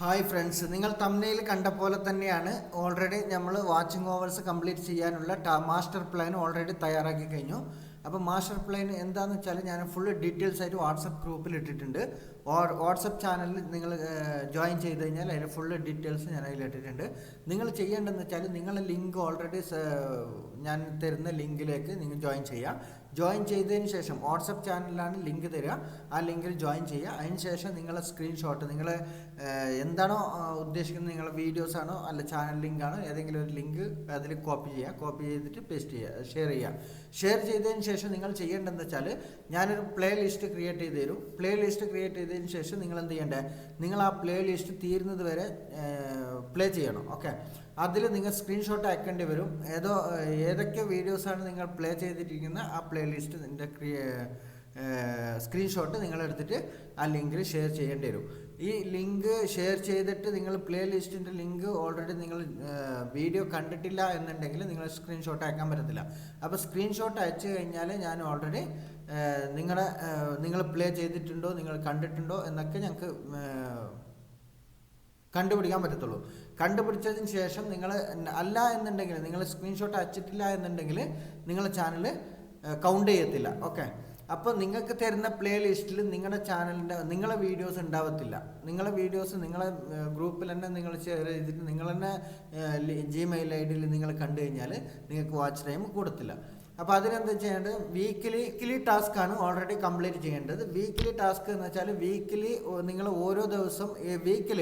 Hi friends, നിങ്ങൾ തമ്മിൽ കണ്ട പോലെ തന്നെയാണ് ഓൾറെഡി നമ്മൾ വാച്ചിങ് ഓവേഴ്സ് കംപ്ലീറ്റ് ചെയ്യാനുള്ള മാസ്റ്റർ പ്ലാൻ ഓൾറെഡി തയ്യാറാക്കി കഴിഞ്ഞു. അപ്പോൾ മാസ്റ്റർ പ്ലാൻ എന്താണെന്ന് വെച്ചാൽ ഞാൻ ഫുൾ ഡീറ്റെയിൽസ് ആയിട്ട് വാട്സപ്പ് ഗ്രൂപ്പിൽ ഇട്ടിട്ടുണ്ട്. വാട്സപ്പ് ചാനലിൽ നിങ്ങൾ ജോയിൻ ചെയ്ത് കഴിഞ്ഞാൽ അതിൻ്റെ ഫുൾ ഡീറ്റെയിൽസ് ഞാൻ അതിൽ ഇട്ടിട്ടുണ്ട്. നിങ്ങൾ ചെയ്യേണ്ടതെന്ന് വെച്ചാൽ നിങ്ങളുടെ ലിങ്ക് ഓൾറെഡി ഞാൻ തരുന്ന ലിങ്കിലേക്ക് നിങ്ങൾ ജോയിൻ ചെയ്യുക. ജോയിൻ ചെയ്തതിന് ശേഷം വാട്സപ്പ് ചാനലിലാണ് ലിങ്ക് തരിക. ആ ലിങ്കിൽ ജോയിൻ ചെയ്യുക. അതിന് ശേഷം നിങ്ങളെ സ്ക്രീൻഷോട്ട് നിങ്ങൾ എന്താണോ ഉദ്ദേശിക്കുന്നത്, നിങ്ങളുടെ വീഡിയോസാണോ അല്ല ചാനൽ ലിങ്കാണോ, ഏതെങ്കിലും ഒരു ലിങ്ക് അതിൽ കോപ്പി ചെയ്യുക. കോപ്പി ചെയ്തിട്ട് പേസ്റ്റ് ചെയ്യുക, ഷെയർ ചെയ്യുക. ഷെയർ ചെയ്തതിന് ശേഷം നിങ്ങൾ ചെയ്യേണ്ടതെന്ന് വെച്ചാൽ ഞാനൊരു പ്ലേ ലിസ്റ്റ് ക്രിയേറ്റ് ചെയ്ത് തരും. പ്ലേ ലിസ്റ്റ് ക്രിയേറ്റ് ചെയ്തതിന് ശേഷം നിങ്ങൾ എന്ത് ചെയ്യേണ്ടത്, നിങ്ങൾ ആ പ്ലേ ലിസ്റ്റ് തീരുന്നത് വരെ പ്ലേ ചെയ്യണം. ഓക്കെ, അതിൽ നിങ്ങൾ സ്ക്രീൻഷോട്ട് ആക്കേണ്ടി വരും. ഏതൊക്കെ വീഡിയോസാണ് നിങ്ങൾ പ്ലേ ചെയ്തിരിക്കുന്ന ആ പ്ലേ ലിസ്റ്റ് സ്ക്രീൻഷോട്ട് നിങ്ങൾ എടുത്തിട്ട് ആ ലിങ്കിൽ ഷെയർ ചെയ്യേണ്ടി വരും. ഈ ലിങ്ക് ഷെയർ ചെയ്തിട്ട് നിങ്ങൾ പ്ലേ ലിസ്റ്റിൻ്റെ ലിങ്ക് ഓൾറെഡി നിങ്ങൾ വീഡിയോ കണ്ടിട്ടില്ല എന്നുണ്ടെങ്കിൽ നിങ്ങൾ സ്ക്രീൻഷോട്ട് അയക്കാൻ പറ്റത്തില്ല. അപ്പോൾ സ്ക്രീൻഷോട്ട് അയച്ചു കഴിഞ്ഞാൽ ഞാൻ ഓൾറെഡി നിങ്ങൾ പ്ലേ ചെയ്തിട്ടുണ്ടോ, നിങ്ങൾ കണ്ടിട്ടുണ്ടോ എന്നൊക്കെ ഞങ്ങൾക്ക് കണ്ടുപിടിക്കാൻ പറ്റത്തുള്ളൂ. കണ്ടുപിടിച്ചതിന് ശേഷം നിങ്ങൾ അല്ല എന്നുണ്ടെങ്കിൽ, നിങ്ങൾ സ്ക്രീൻഷോട്ട് അയച്ചിട്ടില്ല എന്നുണ്ടെങ്കിൽ നിങ്ങളുടെ ചാനൽ കൗണ്ട് ചെയ്യത്തില്ല. ഓക്കെ, അപ്പോൾ നിങ്ങൾക്ക് തരുന്ന പ്ലേ ലിസ്റ്റിൽ നിങ്ങളുടെ ചാനലിൻ്റെ നിങ്ങളെ വീഡിയോസ് ഉണ്ടാവത്തില്ല. നിങ്ങളെ വീഡിയോസ് നിങ്ങളെ ഗ്രൂപ്പിൽ തന്നെ നിങ്ങൾ ഷെയർ ചെയ്തിട്ട് നിങ്ങൾ തന്നെ ജിമെയിൽ ID നിങ്ങൾ കണ്ടു കഴിഞ്ഞാൽ നിങ്ങൾക്ക് വാച്ച് ടൈം കൂടത്തില്ല. അപ്പോൾ അതിനെന്താ ചെയ്യേണ്ടത്, വീക്കിലി ടാസ്ക്കാണ് ഓൾറെഡി കംപ്ലീറ്റ് ചെയ്യേണ്ടത്. വീക്കിലി ടാസ്ക് എന്ന് വെച്ചാൽ വീക്കിലി നിങ്ങൾ ഓരോ ദിവസം വീക്കിൽ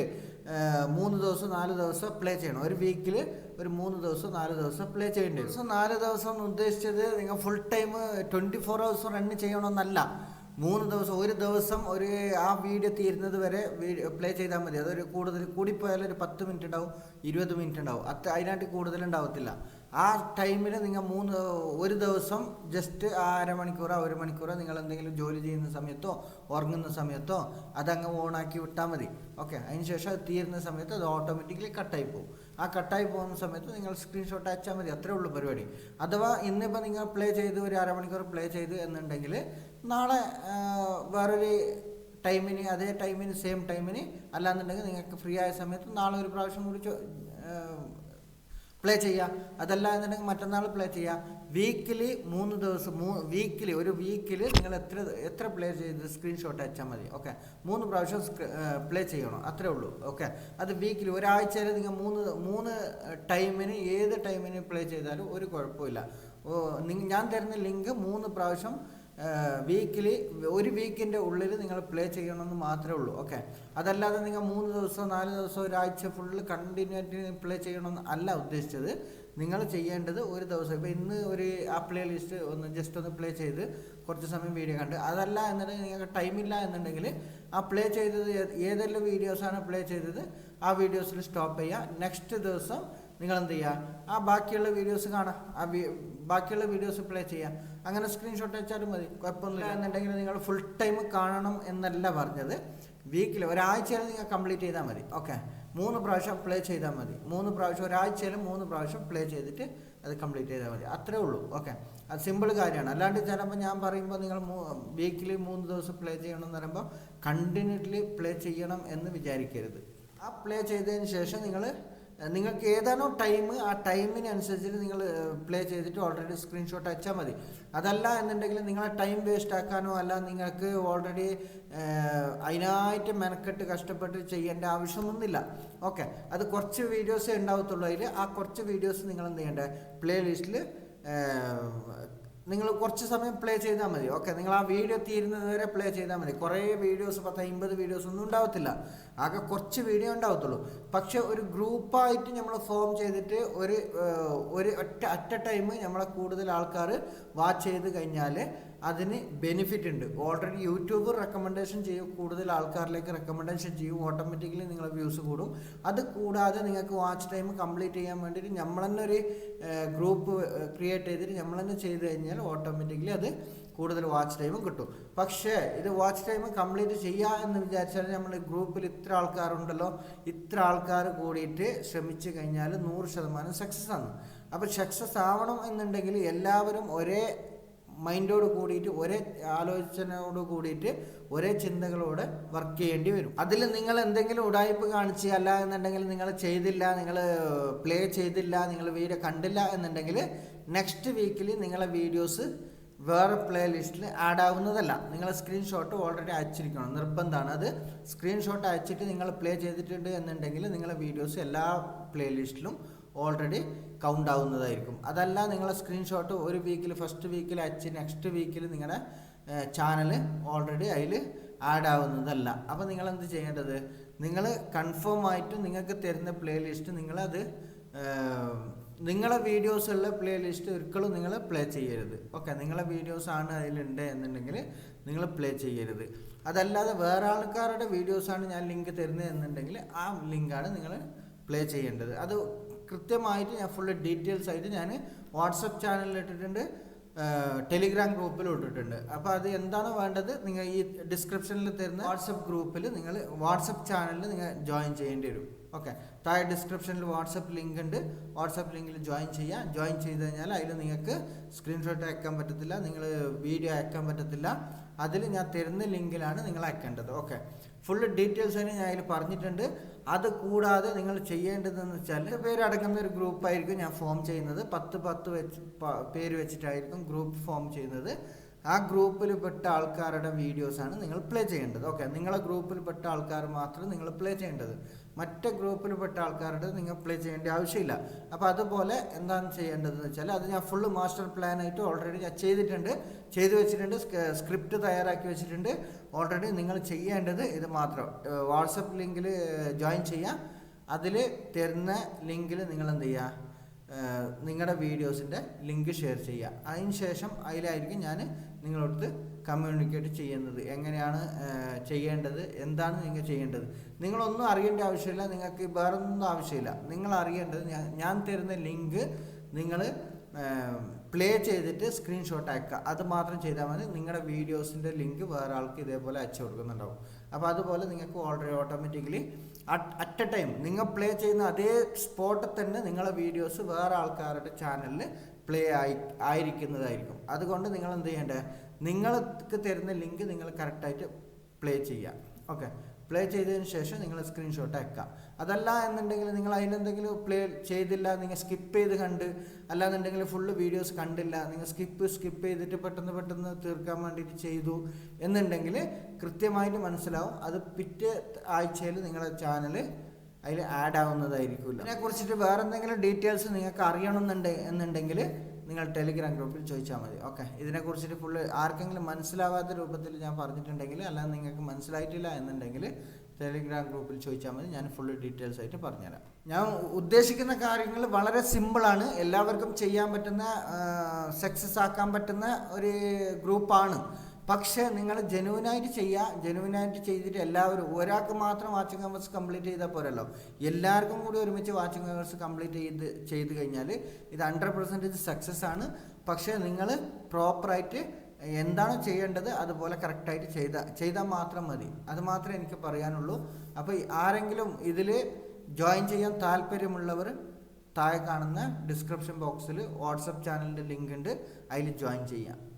3 ദിവസം 4 ദിവസം പ്ലേ ചെയ്യണം. ഒരു വീക്കിൽ ഒരു 3 ദിവസം 4 ദിവസം പ്ലേ ചെയ്യേണ്ടി വരും. 4 ദിവസം എന്ന് ഉദ്ദേശിച്ചത് നിങ്ങൾ ഫുൾ ടൈം 24 hours റൺ ചെയ്യണമെന്നല്ല. 3 ദിവസം, ഒരു ദിവസം ആ വീഡിയോ തീരുന്നത് വരെ പ്ലേ ചെയ്താൽ മതി. അതൊരു കൂടുതൽ കൂടിപ്പോയാൽ ഒരു 10 മിനിറ്റ് ഉണ്ടാവും, 20 മിനിറ്റ് ഉണ്ടാവും. അതിനായിട്ട് കൂടുതലുണ്ടാവത്തില്ല. ആ ടൈമിൽ നിങ്ങൾ ഒരു ദിവസം ജസ്റ്റ് അരമണിക്കൂറോ 1 മണിക്കൂറോ നിങ്ങൾ എന്തെങ്കിലും ജോലി ചെയ്യുന്ന സമയത്തോ ഉറങ്ങുന്ന സമയത്തോ അതങ്ങ് ഓണാക്കി വിട്ടാൽ മതി. ഓക്കെ, അതിന് ശേഷം അത് തീരുന്ന സമയത്ത് അത് ഓട്ടോമാറ്റിക്കലി കട്ടായി പോകും. ആ കട്ടായി പോകുന്ന സമയത്ത് നിങ്ങൾ സ്ക്രീൻഷോട്ട് അയച്ചാൽ മതി. അത്രേ ഉള്ളൂ പരിപാടി. അഥവാ ഇന്നിപ്പോൾ നിങ്ങൾ പ്ലേ ചെയ്ത് ഒരു അരമണിക്കൂർ പ്ലേ ചെയ്ത് എന്നുണ്ടെങ്കിൽ നാളെ വേറൊരു ടൈമിന്, അതേ ടൈമിന്, സെയിം ടൈമിന് അല്ലാന്നുണ്ടെങ്കിൽ നിങ്ങൾക്ക് ഫ്രീ ആയ സമയത്ത് നാളെ ഒരു പ്രാവശ്യം കൂടി പ്ലേ ചെയ്യുക. അതല്ല എന്നുണ്ടെങ്കിൽ മറ്റന്നാൾ പ്ലേ ചെയ്യുക. വീക്കിലി 3 ദിവസം, ഒരു വീക്കിൽ നിങ്ങൾ എത്ര പ്ലേ ചെയ്ത് സ്ക്രീൻഷോട്ട് അയച്ചാൽ മതി. ഓക്കെ, 3 പ്രാവശ്യം പ്ലേ ചെയ്യണം, അത്രേ ഉള്ളൂ. ഓക്കെ, അത് വീക്കിലി ഒരാഴ്ചയിൽ നിങ്ങൾ മൂന്ന് ടൈമിന്, ഏത് ടൈമിന് പ്ലേ ചെയ്താലും ഒരു കുഴപ്പമില്ല. ഞാൻ തരുന്ന ലിങ്ക് 3 പ്രാവശ്യം വീക്കിലി, ഒരു വീക്കിൻ്റെ ഉള്ളിൽ നിങ്ങൾ പ്ലേ ചെയ്യണമെന്ന് മാത്രമേ ഉള്ളൂ. ഓക്കെ, അതല്ലാതെ നിങ്ങൾ 3 ദിവസം 4 ദിവസം ഒരാഴ്ച ഫുള്ള് കണ്ടിന്യൂറ്റി പ്ലേ ചെയ്യണമെന്ന് അല്ല ഉദ്ദേശിച്ചത്. നിങ്ങൾ ചെയ്യേണ്ടത് ഒരു ദിവസം, ഇപ്പോൾ ഇന്ന് ആ പ്ലേ ലിസ്റ്റ് ജസ്റ്റ് ഒന്ന് പ്ലേ ചെയ്ത് കുറച്ച് സമയം വീഡിയോ കണ്ട്, അതല്ല എന്നുണ്ടെങ്കിൽ നിങ്ങൾക്ക് ടൈമില്ല എന്നുണ്ടെങ്കിൽ ആ പ്ലേ ചെയ്തത് ഏതെല്ലാം വീഡിയോസാണ് പ്ലേ ചെയ്തത് ആ വീഡിയോസിൽ സ്റ്റോപ്പ് ചെയ്യുക. നെക്സ്റ്റ് ദിവസം നിങ്ങൾ എന്ത് ചെയ്യുക, ആ ബാക്കിയുള്ള വീഡിയോസ് കാണാം, ബാക്കിയുള്ള വീഡിയോസ് പ്ലേ ചെയ്യാം. അങ്ങനെ സ്ക്രീൻഷോട്ട് അയച്ചാലും മതി, കുഴപ്പമൊന്നുമില്ല. എന്നുണ്ടെങ്കിൽ നിങ്ങൾ ഫുൾ ടൈം കാണണം എന്നല്ല പറഞ്ഞത്. വീക്കിൽ ഒരാഴ്ചയിൽ നിങ്ങൾ കംപ്ലീറ്റ് ചെയ്താൽ മതി. ഓക്കെ, 3 പ്രാവശ്യം പ്ലേ ചെയ്താൽ മതി. 3 പ്രാവശ്യം ഒരാഴ്ചയിൽ 3 പ്രാവശ്യം പ്ലേ ചെയ്തിട്ട് അത് കംപ്ലീറ്റ് ചെയ്താൽ മതി. അത്രേ ഉള്ളൂ. ഓക്കെ, അത് സിമ്പിൾ കാര്യമാണ്. അല്ലാണ്ട് ചിലപ്പോൾ ഞാൻ പറയുമ്പോൾ നിങ്ങൾ വീക്കിലി 3 ദിവസം പ്ലേ ചെയ്യണം എന്ന് പറയുമ്പോൾ കണ്ടിന്യൂസ്ലി പ്ലേ ചെയ്യണം എന്ന് വിചാരിക്കരുത്. ആ പ്ലേ ചെയ്തതിന് ശേഷം നിങ്ങൾക്ക് ഏതാണോ ടൈം, ആ ടൈമിനനുസരിച്ചിട്ട് നിങ്ങൾ പ്ലേ ചെയ്തിട്ട് ഓൾറെഡി സ്ക്രീൻഷോട്ട് അയച്ചാൽ മതി. അതല്ല എന്നുണ്ടെങ്കിൽ നിങ്ങളെ ടൈം വേസ്റ്റ് ആക്കാനോ അല്ല, നിങ്ങൾക്ക് ഓൾറെഡി അതിനായിട്ട് മെനക്കെട്ട് കഷ്ടപ്പെട്ട് ചെയ്യേണ്ട ആവശ്യമൊന്നുമില്ല. ഓക്കെ, അത് കുറച്ച് വീഡിയോസേ ഉണ്ടാവത്തുള്ളൂ. അതിൽ ആ കുറച്ച് വീഡിയോസ് നിങ്ങൾ എന്ത് ചെയ്യേണ്ടത്, പ്ലേ ലിസ്റ്റിൽ നിങ്ങൾ കുറച്ച് സമയം പ്ലേ ചെയ്താൽ മതി. ഓക്കെ, നിങ്ങൾ ആ വീഡിയോ തീരുന്നത് വരെ പ്ലേ ചെയ്താൽ മതി. കുറേ വീഡിയോസ് 10-50 വീഡിയോസ് ഒന്നും ഉണ്ടാവത്തില്ല, ആകെ കുറച്ച് വീഡിയോ ഉണ്ടാവത്തുള്ളൂ. പക്ഷെ ഒരു ഗ്രൂപ്പായിട്ട് നമ്മൾ ഫോം ചെയ്തിട്ട് ഒരു അറ്റ ടൈം നമ്മളെ കൂടുതൽ ആൾക്കാർ വാച്ച് ചെയ്ത് കഴിഞ്ഞാൽ അതിന് ബെനിഫിറ്റ് ഉണ്ട്. ഓൾറെഡി യൂട്യൂബ് റെക്കമെൻഡേഷൻ ചെയ്യും, കൂടുതൽ ആൾക്കാരിലേക്ക് റെക്കമെൻഡേഷൻ ചെയ്യും, ഓട്ടോമാറ്റിക്കലി നിങ്ങളെ വ്യൂസ് കൂടും. അത് കൂടാതെ നിങ്ങൾക്ക് വാച്ച് ടൈം കംപ്ലീറ്റ് ചെയ്യാൻ വേണ്ടിയിട്ട് നമ്മൾ തന്നെ ഒരു ഗ്രൂപ്പ് ക്രിയേറ്റ് ചെയ്തിട്ട് നമ്മൾ തന്നെ ചെയ്ത് കഴിഞ്ഞാൽ ഓട്ടോമാറ്റിക്കലി അത് കൂടുതൽ വാച്ച് ടൈമും കിട്ടും. പക്ഷേ ഇത് വാച്ച് ടൈം കംപ്ലീറ്റ് ചെയ്യുക എന്ന് വിചാരിച്ചാൽ നമ്മൾ ഗ്രൂപ്പിൽ ഇത്ര ആൾക്കാരുണ്ടല്ലോ, ഇത്ര ആൾക്കാർ കൂടിയിട്ട് ശ്രമിച്ചു കഴിഞ്ഞാൽ 100% സക്സസ് ആണ്. അപ്പോൾ സക്സസ് ആവണം എന്നുണ്ടെങ്കിൽ എല്ലാവരും ഒരേ മൈൻഡോട് കൂടിയിട്ട് ഒരേ ആലോചനയോട് കൂടിയിട്ട് ഒരേ ചിന്തകളോട് വർക്ക് ചെയ്യേണ്ടി വരും. അതിൽ നിങ്ങൾ എന്തെങ്കിലും ഉടായ്പ കാണിച്ച് അല്ല എന്നുണ്ടെങ്കിൽ നിങ്ങൾ ചെയ്തില്ല, നിങ്ങൾ പ്ലേ ചെയ്തില്ല, നിങ്ങൾ വീഡിയോ കണ്ടില്ല എന്നുണ്ടെങ്കിൽ നെക്സ്റ്റ് വീക്കിൽ നിങ്ങളെ വീഡിയോസ് വേറെ പ്ലേ ലിസ്റ്റിൽ ആഡ് ആവുന്നതല്ല. നിങ്ങൾ സ്ക്രീൻഷോട്ട് ഓൾറെഡി അയച്ചിരിക്കണം, നിർബന്ധമാണ്. അത് സ്ക്രീൻഷോട്ട് അയച്ചിട്ട് നിങ്ങൾ പ്ലേ ചെയ്തിട്ടുണ്ട് എന്നുണ്ടെങ്കിൽ നിങ്ങളെ വീഡിയോസ് എല്ലാ പ്ലേ ലിസ്റ്റിലും ഓൾറെഡി കൗണ്ട് ആവുന്നതായിരിക്കും. അതല്ല നിങ്ങളെ സ്ക്രീൻഷോട്ട് ഒരു വീക്കിൽ ഫസ്റ്റ് വീക്കിൽ അയച്ച് നെക്സ്റ്റ് വീക്കിൽ നിങ്ങളുടെ ചാനൽ ഓൾറെഡി അതിൽ ആഡ് ആവുന്നതല്ല. അപ്പോൾ നിങ്ങൾ എന്ത് ചെയ്യേണ്ടത്, നിങ്ങൾ കൺഫേം ആയിട്ട് നിങ്ങൾക്ക് തരുന്ന പ്ലേ ലിസ്റ്റ് നിങ്ങളത് നിങ്ങളെ വീഡിയോസുള്ള പ്ലേ ലിസ്റ്റ് ഒരിക്കലും നിങ്ങൾ പ്ലേ ചെയ്യരുത്. ഓക്കെ, നിങ്ങളെ വീഡിയോസാണ് അതിലുണ്ട് എന്നുണ്ടെങ്കിൽ നിങ്ങൾ പ്ലേ ചെയ്യരുത്. അതല്ലാതെ വേറെ ആൾക്കാരുടെ വീഡിയോസാണ് ഞാൻ ലിങ്ക് തരുന്നത് എന്നുണ്ടെങ്കിൽ ആ ലിങ്കാണ് നിങ്ങൾ പ്ലേ ചെയ്യേണ്ടത്. അത് കൃത്യമായിട്ട് ഞാൻ ഫുള്ള് ഡീറ്റെയിൽസ് ആയിട്ട് ഞാൻ വാട്സപ്പ് ചാനലിൽ ഇട്ടിട്ടുണ്ട്, ടെലിഗ്രാം ഗ്രൂപ്പിൽ ഇട്ടിട്ടുണ്ട്. അപ്പോൾ അത് എന്താണ് വേണ്ടത്, നിങ്ങൾ ഈ ഡിസ്ക്രിപ്ഷനിൽ തരുന്ന വാട്സപ്പ് ഗ്രൂപ്പിൽ നിങ്ങൾ വാട്സപ്പ് ചാനലിൽ നിങ്ങൾ ജോയിൻ ചെയ്യേണ്ടി വരും. ഓക്കെ, താഴെ ഡിസ്ക്രിപ്ഷനിൽ വാട്സപ്പ് ലിങ്ക് ഉണ്ട്, വാട്സപ്പ് ലിങ്കിൽ ജോയിൻ ചെയ്യുക. ജോയിൻ ചെയ്ത് കഴിഞ്ഞാൽ അതിൽ നിങ്ങൾക്ക് സ്ക്രീൻഷോട്ട് അയക്കാൻ പറ്റത്തില്ല, നിങ്ങൾ വീഡിയോ അയക്കാൻ പറ്റത്തില്ല. അതിൽ ഞാൻ തരുന്ന ലിങ്കിലാണ് നിങ്ങൾ അയക്കേണ്ടത്. ഓക്കെ, ഫുള്ള് ഡീറ്റെയിൽസ് തന്നെ ഞാൻ അതിൽ പറഞ്ഞിട്ടുണ്ട്. അത് കൂടാതെ നിങ്ങൾ ചെയ്യേണ്ടതെന്ന് വെച്ചാൽ പേര് അടങ്ങുന്ന ഒരു ഗ്രൂപ്പായിരിക്കും ഞാൻ ഫോം ചെയ്യുന്നത്. 10 പേര് വെച്ചിട്ടായിരിക്കും ഗ്രൂപ്പ് ഫോം ചെയ്യുന്നത്. ആ ഗ്രൂപ്പിൽ പെട്ട ആൾക്കാരുടെ വീഡിയോസാണ് നിങ്ങൾ പ്ലേ ചെയ്യേണ്ടത്. ഓക്കെ, നിങ്ങളെ ഗ്രൂപ്പിൽ പെട്ട ആൾക്കാർ മാത്രം നിങ്ങൾ പ്ലേ ചെയ്യേണ്ടത്, മറ്റേ ഗ്രൂപ്പിൽ പെട്ട ആൾക്കാരുടെ നിങ്ങൾ പ്ലേ ചെയ്യേണ്ട ആവശ്യമില്ല. അപ്പോൾ അതുപോലെ എന്താണ് ചെയ്യേണ്ടതെന്ന് വെച്ചാൽ അത് ഞാൻ ഫുള്ള് മാസ്റ്റർ പ്ലാൻ ആയിട്ട് ഓൾറെഡി ഞാൻ ചെയ്തു വെച്ചിട്ടുണ്ട്, സ്ക്രിപ്റ്റ് തയ്യാറാക്കി വെച്ചിട്ടുണ്ട് ഓൾറെഡി. നിങ്ങൾ ചെയ്യേണ്ടത് ഇത് മാത്രം, വാട്സപ്പ് ലിങ്കിൽ ജോയിൻ ചെയ്യുക. അതിൽ തരുന്ന ലിങ്കിൽ നിങ്ങൾ എന്ത് ചെയ്യുക, നിങ്ങളുടെ വീഡിയോസിൻ്റെ ലിങ്ക് ഷെയർ ചെയ്യുക. അതിന് ശേഷം അതിലായിരിക്കും ഞാൻ നിങ്ങളോട് കമ്മ്യൂണിക്കേറ്റ് ചെയ്യുന്നത്, എങ്ങനെയാണ് ചെയ്യേണ്ടത്, എന്താണ് നിങ്ങൾ ചെയ്യേണ്ടത്. നിങ്ങളൊന്നും അറിയേണ്ട ആവശ്യമില്ല, നിങ്ങൾക്ക് വേറൊന്നും ആവശ്യമില്ല. നിങ്ങൾ അറിയേണ്ടത് ഞാൻ തരുന്ന ലിങ്ക് നിങ്ങൾ പ്ലേ ചെയ്തിട്ട് സ്ക്രീൻഷോട്ട് അയക്കുക, അത് മാത്രം ചെയ്താൽ മതി. നിങ്ങളുടെ വീഡിയോസിൻ്റെ ലിങ്ക് വേറെ ആൾക്ക് ഇതേപോലെ അയച്ചു കൊടുക്കുന്നുണ്ടാവും. അപ്പോൾ അതുപോലെ നിങ്ങൾക്ക് ഓട്ടോമാറ്റിക്കലി അറ്റ് എ ടൈം നിങ്ങൾ പ്ലേ ചെയ്യുന്ന അതേ സ്പോട്ടിൽ തന്നെ നിങ്ങളെ വീഡിയോസ് വേറെ ആൾക്കാരുടെ ചാനലിൽ പ്ലേ ആയിരിക്കുന്നതായിരിക്കും. അതുകൊണ്ട് നിങ്ങൾ എന്ത് ചെയ്യേണ്ടത്, നിങ്ങൾക്ക് തരുന്ന ലിങ്ക് നിങ്ങൾ കറക്റ്റായിട്ട് പ്ലേ ചെയ്യുക. ഓക്കെ, പ്ലേ ചെയ്തതിന് ശേഷം നിങ്ങൾ സ്ക്രീൻഷോട്ട് അയക്കാം. അതല്ല എന്നുണ്ടെങ്കിൽ നിങ്ങൾ അതിലെന്തെങ്കിലും പ്ലേ ചെയ്തില്ല, നിങ്ങൾ സ്കിപ്പ് ചെയ്ത് കണ്ട്, അല്ലാന്നുണ്ടെങ്കിൽ ഫുള്ള് വീഡിയോസ് കണ്ടില്ല, നിങ്ങൾ സ്കിപ്പ് ചെയ്തിട്ട് പെട്ടെന്ന് തീർക്കാൻ വേണ്ടിയിട്ട് ചെയ്തു എന്നുണ്ടെങ്കിൽ കൃത്യമായിട്ട് മനസ്സിലാവും. അത് പിറ്റേ ആഴ്ചയിൽ നിങ്ങളുടെ ചാനൽ അതിൽ ആഡ് ആവുന്നതായിരിക്കില്ല. ഇതിനെക്കുറിച്ചിട്ട് വേറെ എന്തെങ്കിലും ഡീറ്റെയിൽസ് നിങ്ങൾക്ക് എന്നുണ്ടെങ്കിൽ നിങ്ങൾ ടെലിഗ്രാം ഗ്രൂപ്പിൽ ചോദിച്ചാൽ മതി. ഓക്കെ, ഇതിനെക്കുറിച്ചിട്ട് ഫുള്ള് ആർക്കെങ്കിലും മനസ്സിലാവാത്ത രൂപത്തിൽ ഞാൻ പറഞ്ഞിട്ടുണ്ടെങ്കിൽ, അല്ലാതെ നിങ്ങൾക്ക് മനസ്സിലായിട്ടില്ല എന്നുണ്ടെങ്കിൽ ടെലിഗ്രാം ഗ്രൂപ്പിൽ ചോദിച്ചാൽ മതി, ഞാൻ ഫുള്ള് ഡീറ്റെയിൽസ് ആയിട്ട് പറഞ്ഞുതരാം. ഞാൻ ഉദ്ദേശിക്കുന്ന കാര്യങ്ങൾ വളരെ സിമ്പിളാണ്, എല്ലാവർക്കും ചെയ്യാൻ പറ്റുന്ന, സക്സസ് ആക്കാൻ പറ്റുന്ന ഒരു ഗ്രൂപ്പാണ്. പക്ഷേ നിങ്ങൾ ജെനുവിനായിട്ട് ചെയ്തിട്ട് എല്ലാവരും ഒരാൾക്ക് മാത്രം വാച്ചിങ് അവേഴ്സ് കംപ്ലീറ്റ് ചെയ്താൽ പോരല്ലോ, എല്ലാവർക്കും കൂടി ഒരുമിച്ച് വാച്ചിങ് അവേഴ്സ് കംപ്ലീറ്റ് ചെയ്ത് കഴിഞ്ഞാൽ ഇത് 100% സക്സസ് ആണ്. പക്ഷേ നിങ്ങൾ പ്രോപ്പറായിട്ട് എന്താണ് ചെയ്യേണ്ടത് അതുപോലെ കറക്റ്റായിട്ട് ചെയ്താൽ മാത്രം മതി. അത് മാത്രമേ എനിക്ക് പറയാനുള്ളൂ. അപ്പോൾ ആരെങ്കിലും ഇതിൽ ജോയിൻ ചെയ്യാൻ താല്പര്യമുള്ളവർ താഴെ കാണുന്ന ഡിസ്ക്രിപ്ഷൻ ബോക്സിൽ വാട്സപ്പ് ചാനലിൻ്റെ ലിങ്ക് ഉണ്ട്, അതിൽ ജോയിൻ ചെയ്യാം.